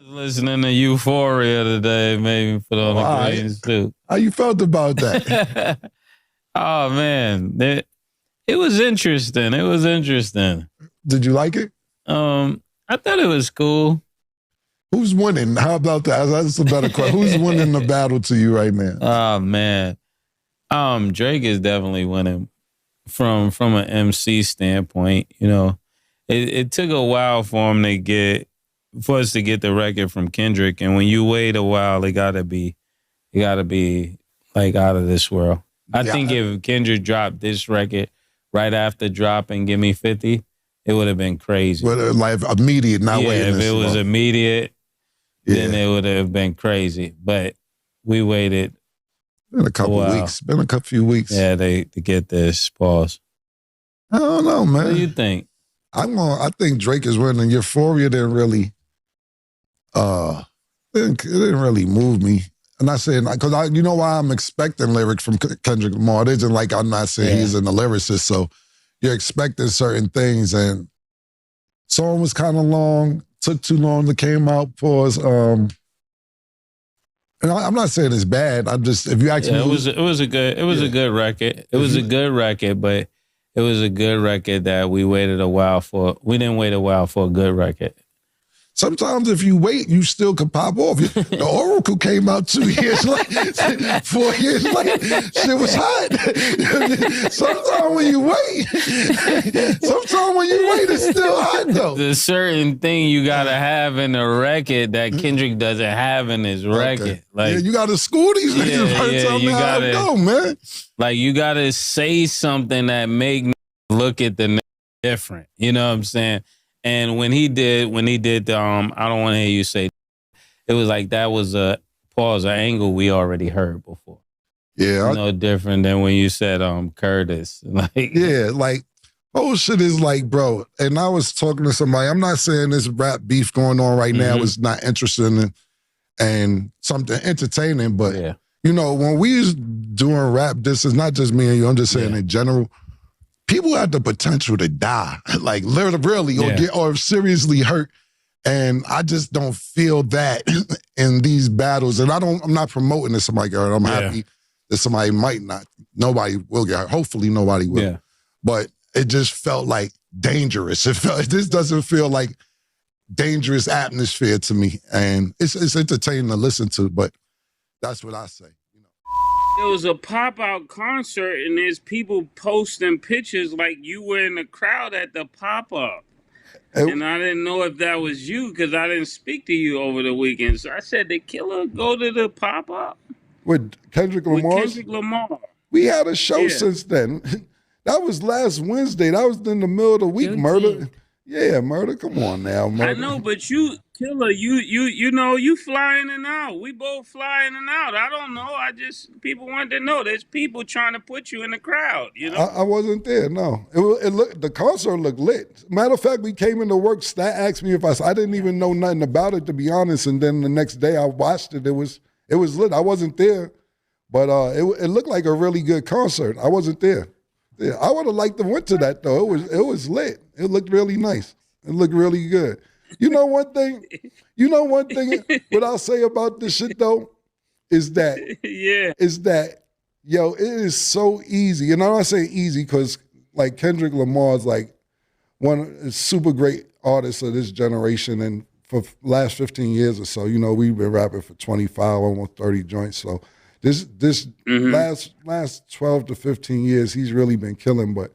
Listening to Euphoria today made me put on a green suit. How you felt about that? Oh, man. It was interesting. It was interesting. Did you like it? I thought it was cool. Who's winning? How about that? That's a better question. Who's winning the battle to you right now? Oh, man. Drake is definitely winning from an MC standpoint. You know, it took a while for us to get the record from Kendrick, and when you wait a while, it gotta be like out of this world. I think if Kendrick dropped this record right after dropping "Give Me 50," it would have been crazy. But like immediate, not waiting. If it was immediate, then it would have been crazy. But we waited. Been a couple weeks. Been a few weeks. Yeah, to get this pause. I don't know, man. What do you think? I think Drake is winning. Euphoria didn't really, it didn't really move me. I'm not saying, because you know why I'm expecting lyrics from Kendrick Lamar. It isn't like I'm not saying he's a lyricist, so you're expecting certain things, and song was kind of long, took too long to came out, pause. And I'm not saying it's bad. I'm just, if you ask me, it was a good record. It was a good record, but it was a good record that we waited a while for. We didn't wait a while for a good record. Sometimes if you wait, you still can pop off. The Oracle came out 2 years later, 4 years later. Shit was hot. Sometimes when you wait, it's still hot though. There's certain thing you gotta have in a record that Kendrick doesn't have in his record. Like you gotta school these niggas. You gotta go, man. Like you gotta say something that make look at the different. You know what I'm saying? And when he did the I don't want to hear you say, it was like that was an angle we already heard before. Yeah. No different than when you said Curtis. Like whole shit is like, bro, and I was talking to somebody, I'm not saying this rap beef going on right now is not interesting and something entertaining, but you know, when we was doing rap, this is not just me and you, I'm just saying in general, people have the potential to die, like literally, or seriously hurt. And I just don't feel that in these battles. And I'm not promoting that somebody got hurt. I'm happy that somebody might not. Nobody will get hurt. Hopefully nobody will. Yeah. But it just felt like dangerous. This doesn't feel like dangerous atmosphere to me. And it's entertaining to listen to, but that's what I say. It was a pop-out concert, and there's people posting pictures like you were in the crowd at the pop-up. And I didn't know if that was you because I didn't speak to you over the weekend. So I said, did Killer go to the pop-up? With Kendrick Lamar? With Kendrick Lamar. We had a show since then. That was last Wednesday. That was in the middle of the week, Murder. Yeah, Murder. Come on now, Murder. I know, but you, Killer, you know, you fly in and out. We both fly in and out. I don't know. People want to know. There's people trying to put you in the crowd, you know? I wasn't there, no. The concert looked lit. Matter of fact, we came into work, Stat asked me if I didn't even know nothing about it, to be honest, and then the next day I watched it. It was lit. I wasn't there, but it looked like a really good concert. I wasn't there. Yeah, I would have liked to went to that though. It was lit. It looked really nice. It looked really good. You know one thing what I'll say about this shit though is that yo, it is so easy. And I'm not saying easy because like Kendrick Lamar is like one super great artist of this generation, and for last 15 years or so, you know, we've been rapping for 25, almost 30 joints. So this last 12 to 15 years, he's really been killing. But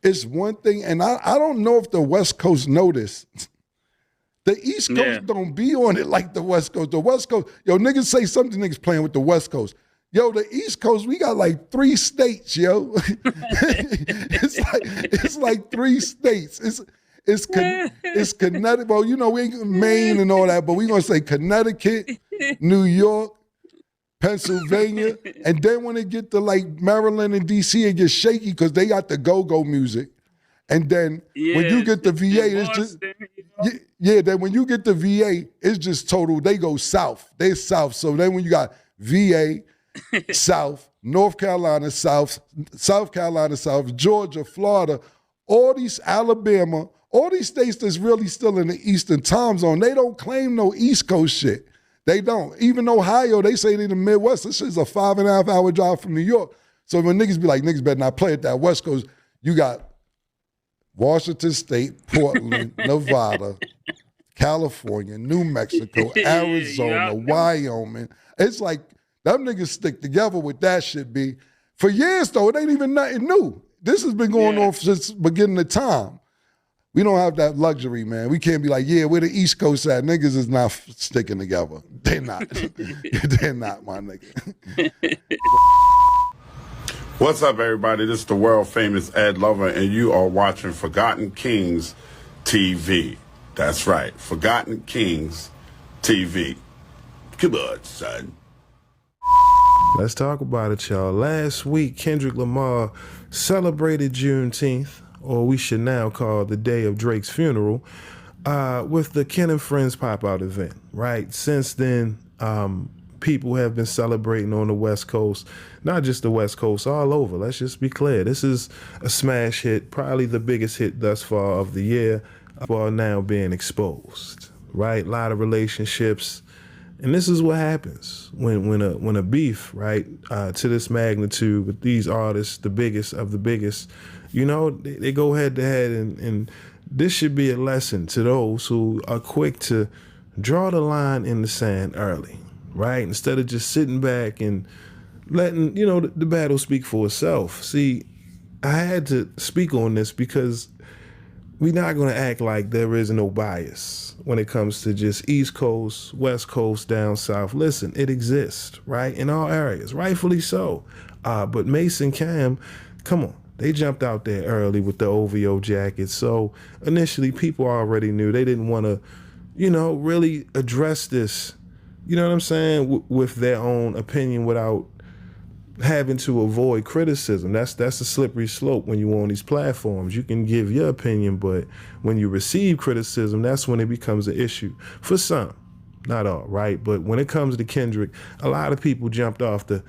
it's one thing, and I don't know if the West Coast know this. The East Coast don't be on it like the West Coast. The West Coast, yo, niggas say something, niggas playing with the West Coast. Yo, the East Coast, we got like 3 states, yo. it's like 3 states. It's Connecticut. Well, you know, we ain't Maine and all that, but we gonna say Connecticut, New York, Pennsylvania, and then when it get to like Maryland and DC, it gets shaky because they got the go-go music. And then when you get the VA, it's just then when you get the VA, it's just total. They go south. They south. So then when you got VA, South, North Carolina, South, South Carolina, South, Georgia, Florida, all these Alabama, All these states that's really still in the Eastern time zone, they don't claim no East Coast shit. They don't. Even Ohio, they say they in the Midwest. This shit's a 5.5 hour drive from New York. So when niggas be like, niggas better not play at that West Coast, you got Washington State, Portland, Nevada, California, New Mexico, Arizona, Wyoming. It's like, them niggas stick together with that shit, B. For years, though, it ain't even nothing new. This has been going on since beginning of time. We don't have that luxury, man. We can't be like, yeah, where the East Coast at? Niggas is not sticking together. They're not. They're not, my nigga. What's up, everybody? This is the world famous Ed Lover, and you are watching Forgotten Kings TV. That's right, Forgotten Kings TV. Come on, son. Let's talk about it, y'all. Last week, Kendrick Lamar celebrated Juneteenth, or we should now call the day of Drake's funeral, with the Ken and Friends pop-out event, right? Since then, people have been celebrating on the West Coast, not just the West Coast, all over. Let's just be clear. This is a smash hit, probably the biggest hit thus far of the year, while now being exposed, right? A lot of relationships. And this is what happens when a beef, right, to this magnitude with these artists, the biggest of the biggest, you know, they go head to head, and this should be a lesson to those who are quick to draw the line in the sand early, right? Instead of just sitting back and letting, you know, the battle speak for itself. See, I had to speak on this because we're not going to act like there is no bias when it comes to just East Coast, West Coast, down South. Listen, it exists, right, in all areas, rightfully so. But Mase and Cam, come on, they jumped out there early with the OVO jackets. So initially, people already knew they didn't want to, you know, really address this, you know what I'm saying, with their own opinion without having to avoid criticism. That's a slippery slope when you're on these platforms. You can give your opinion, but when you receive criticism, that's when it becomes an issue. For some, not all, right? But when it comes to Kendrick, a lot of people jumped off the,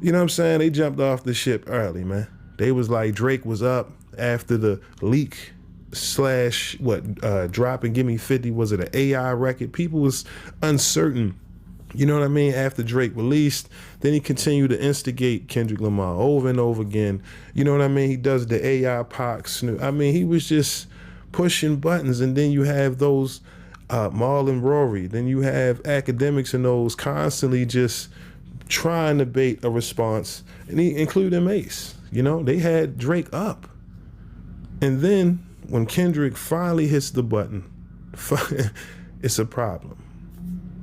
you know what I'm saying? They jumped off the ship early, man. They was like, Drake was up after the leak / drop and Give Me 50, was it an AI record? People was uncertain. You know what I mean? After Drake released, then he continued to instigate Kendrick Lamar over and over again. You know what I mean? He does the AI Pac Snoop. I mean, he was just pushing buttons. And then you have those Marlon Rory. Then you have academics and those constantly just trying to bait a response, and including Mase. You know, they had Drake up. And then when Kendrick finally hits the button, it's a problem.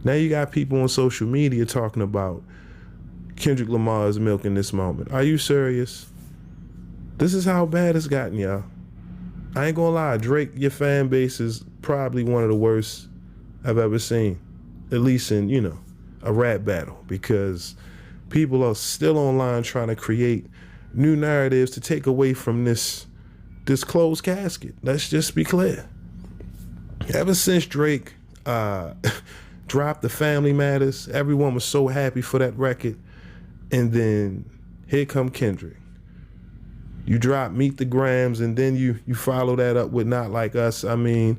Now you got people on social media talking about Kendrick Lamar is milking this moment. Are you serious? This is how bad it's gotten, y'all. I ain't gonna lie, Drake, your fan base is probably one of the worst I've ever seen, at least in, you know, a rap battle, because people are still online trying to create new narratives to take away from this closed casket. Let's just be clear. Ever since Drake dropped The Family Matters, everyone was so happy for that record. And then here come Kendrick. You drop Meet the Grams, and then you follow that up with Not Like Us. I mean,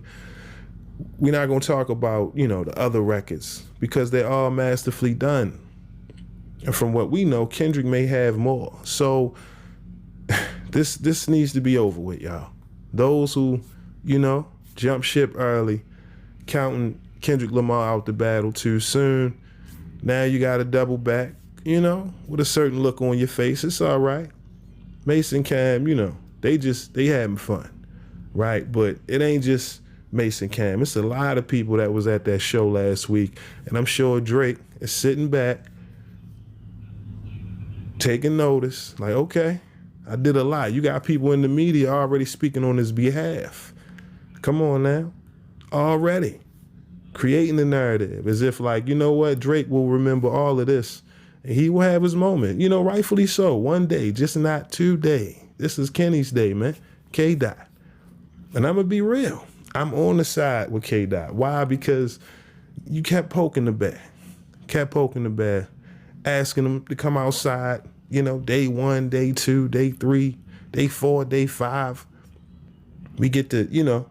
we're not gonna talk about, you know, the other records because they're all masterfully done. And from what we know, Kendrick may have more. So this needs to be over with, y'all. Those who, you know, jump ship early, counting Kendrick Lamar out the battle too soon. Now you got to double back, you know, with a certain look on your face. It's all right. Mase and Cam, you know, they having fun, right? But it ain't just Mase and Cam. It's a lot of people that was at that show last week, and I'm sure Drake is sitting back, taking notice, like, okay, I did a lot. You got people in the media already speaking on his behalf. Come on now. Already. Creating the narrative as if, like, you know what, Drake will remember all of this and he will have his moment. You know, rightfully so. One day, just not today. This is Kenny's day, man. K-Dot. And I'm going to be real. I'm on the side with K-Dot. Why? Because you kept poking the bear. Asking him to come outside, you know, day 1, day 2, day 3, day 4, day 5. We get to, you know,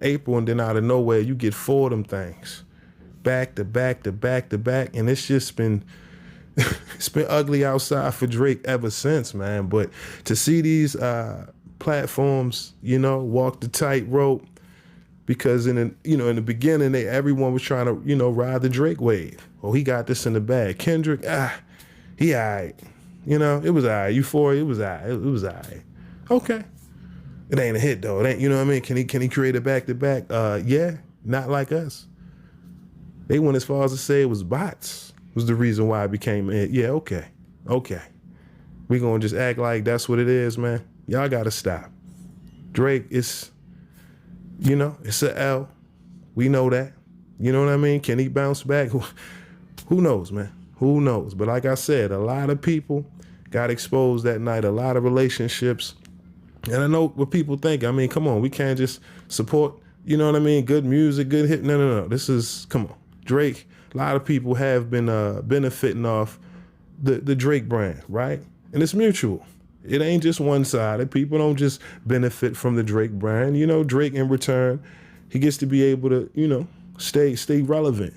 April, and then out of nowhere, you get 4 of them things. Back to back to back to back. And it's just been, it's been ugly outside for Drake ever since, man. But to see these platforms, you know, walk the tightrope, because in the beginning, everyone was trying to, you know, ride the Drake wave. Oh, he got this in the bag. Kendrick, he all right. You know, it was all right. Euphoria, it was all right. It was all right. Okay. It ain't a hit, though. It ain't, you know what I mean? Can he create a back-to-back? Yeah, not like us. They went as far as to say it was bots was the reason why it became a hit. Yeah, okay. We gonna just act like that's what it is, man. Y'all gotta stop. Drake is, you know, it's a L. We know that. You know what I mean? Can he bounce back? Who knows, man? Who knows? But like I said, a lot of people got exposed that night, a lot of relationships. And I know what people think. I mean, come on, we can't just support, you know what I mean, good music, good hit. No. This is, come on. Drake, a lot of people have been benefiting off the Drake brand, right? And it's mutual. It ain't just one-sided. People don't just benefit from the Drake brand. You know, Drake in return, he gets to be able to, you know, stay relevant,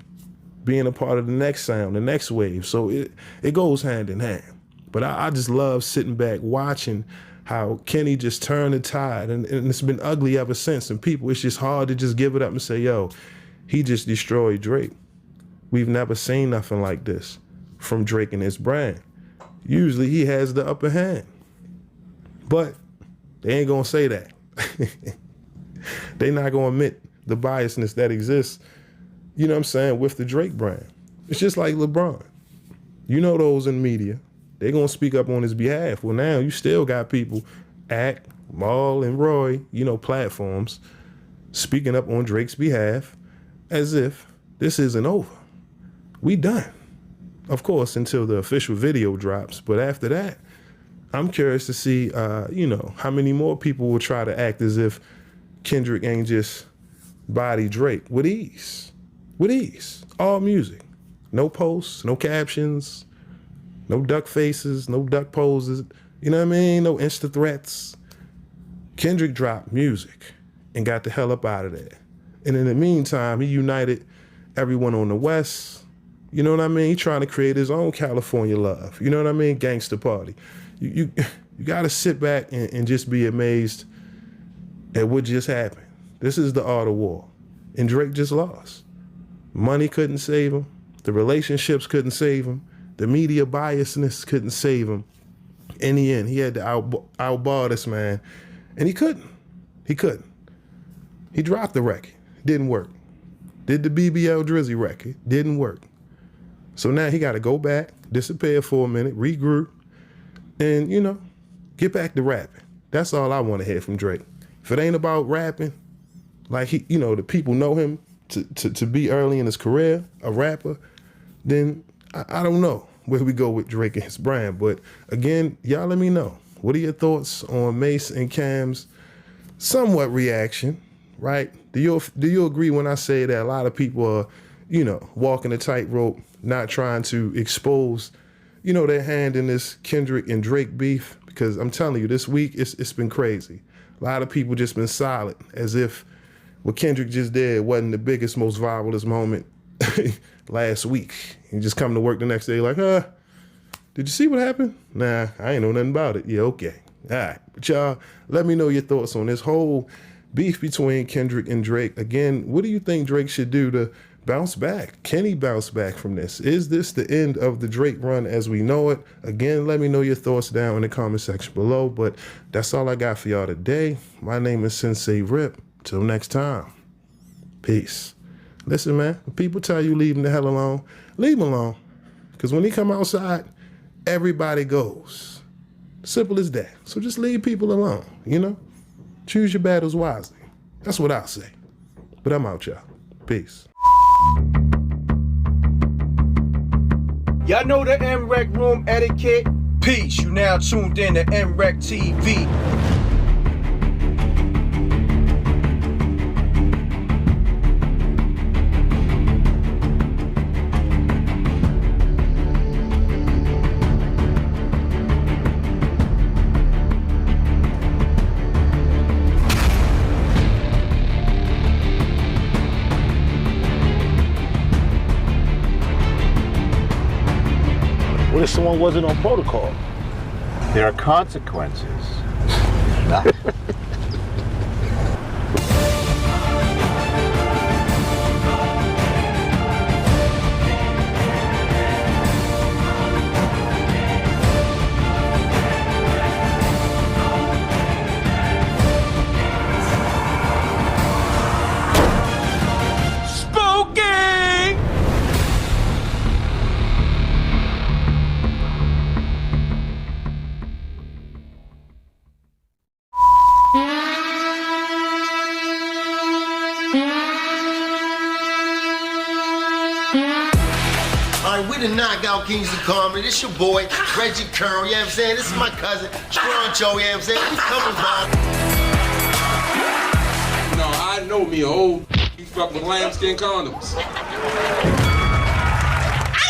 being a part of the next sound, the next wave. So it goes hand in hand. But I just love sitting back watching how Kenny just turned the tide, and it's been ugly ever since. And people, it's just hard to just give it up and say, yo, he just destroyed Drake. We've never seen nothing like this from Drake and his brand. Usually he has the upper hand. But they ain't gonna say that. They not gonna admit the biasness that exists, you know what I'm saying, with the Drake brand. It's just like LeBron. You know those in media. They gonna speak up on his behalf. Well, now you still got people, Act, Maul, and Roy, you know, platforms, speaking up on Drake's behalf as if this isn't over. We done. Of course, until the official video drops. But after that, I'm curious to see, you know, how many more people will try to act as if Kendrick ain't just body Drake with ease. With ease. All music. No posts, no captions, no duck faces, no duck poses. You know what I mean? No Insta threats. Kendrick dropped music and got the hell up out of there. And in the meantime, he united everyone on the West. You know what I mean? He trying to create his own California love. You know what I mean? Gangsta party. You got to sit back and just be amazed at what just happened. This is the art of war. And Drake just lost. Money couldn't save him. The relationships couldn't save him. The media biasness couldn't save him. In the end, he had to outbar this man. And he couldn't. He couldn't. He dropped the record. Didn't work. Did the BBL Drizzy record. Didn't work. So now he got to go back, disappear for a minute, regroup, and, you know, get back to rapping. That's all I want to hear from Drake. If it ain't about rapping, like he, you know, the people know him to be early in his career, a rapper, then I don't know where we go with Drake and his brand. But again, y'all let me know. What are your thoughts on Mase and Cam's somewhat reaction, right? Do you agree when I say that a lot of people are, you know, walking a tightrope, not trying to expose, you know, their hand in this Kendrick and Drake beef? Because I'm telling you, this week, it's been crazy. A lot of people just been silent, as if what Kendrick just did wasn't the biggest, most viralest moment last week. You just come to work the next day like, did you see what happened? Nah, I ain't know nothing about it. Yeah, okay. All right. But y'all, let me know your thoughts on this whole beef between Kendrick and Drake. Again, what do you think Drake should do to bounce back? Can he bounce back from this? Is this the end of the Drake run as we know it? Again, let me know your thoughts down in the comment section below. But that's all I got for y'all today. My name is SenseiRip. Till next time. Peace. Listen, man, when people tell you leave him the hell alone, leave him alone. Because when he come outside, everybody goes. Simple as that. So just leave people alone, you know? Choose your battles wisely. That's what I'll say. But I'm out, y'all. Peace. Y'all know the MREC room etiquette. Peace. You now tuned in to MREC TV. What if someone wasn't on protocol? There are consequences. We the Knockout Kings of Comedy. This your boy, Reggie Curl, you know what I'm saying? This is my cousin, Stroncho, you know what I'm saying? We coming by. No, I know me old. You fuck with lambskin condoms. I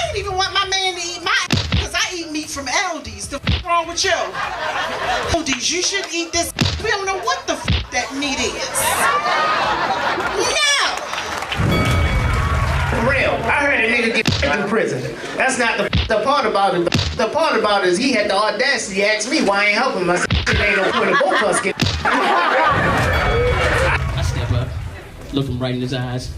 don't even want my man to eat my because I eat meat from Aldi's. The wrong with you? Aldi's, you should eat this. We don't know what the that meat is. No! For real, I heard a nigga get in prison. That's not the part about it. The part about it is he had the audacity to ask me why I ain't helping him. I said, it ain't no point of both of us get. I step up, look him right in his eyes.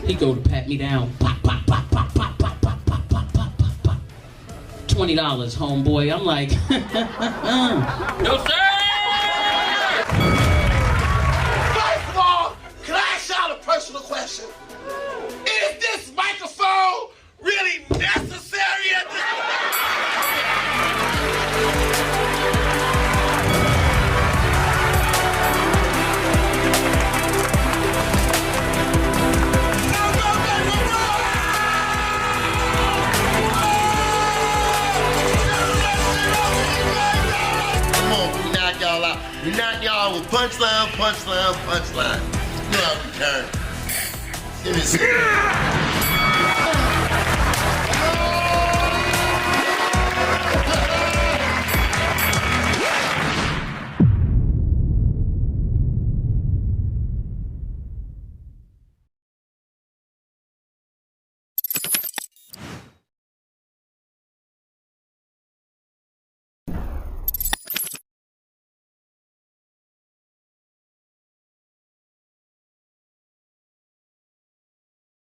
He go to pat me down. Pop, pop, pop, pop, pop, pop, pop, pop, pop, pop, pop. $20, homeboy. I'm like, no sir. Personal question. Is this microphone really necessary at this Come on, we knock y'all out. We knock y'all with punchline, punchline, punchline. You know how we turn. Give me a second.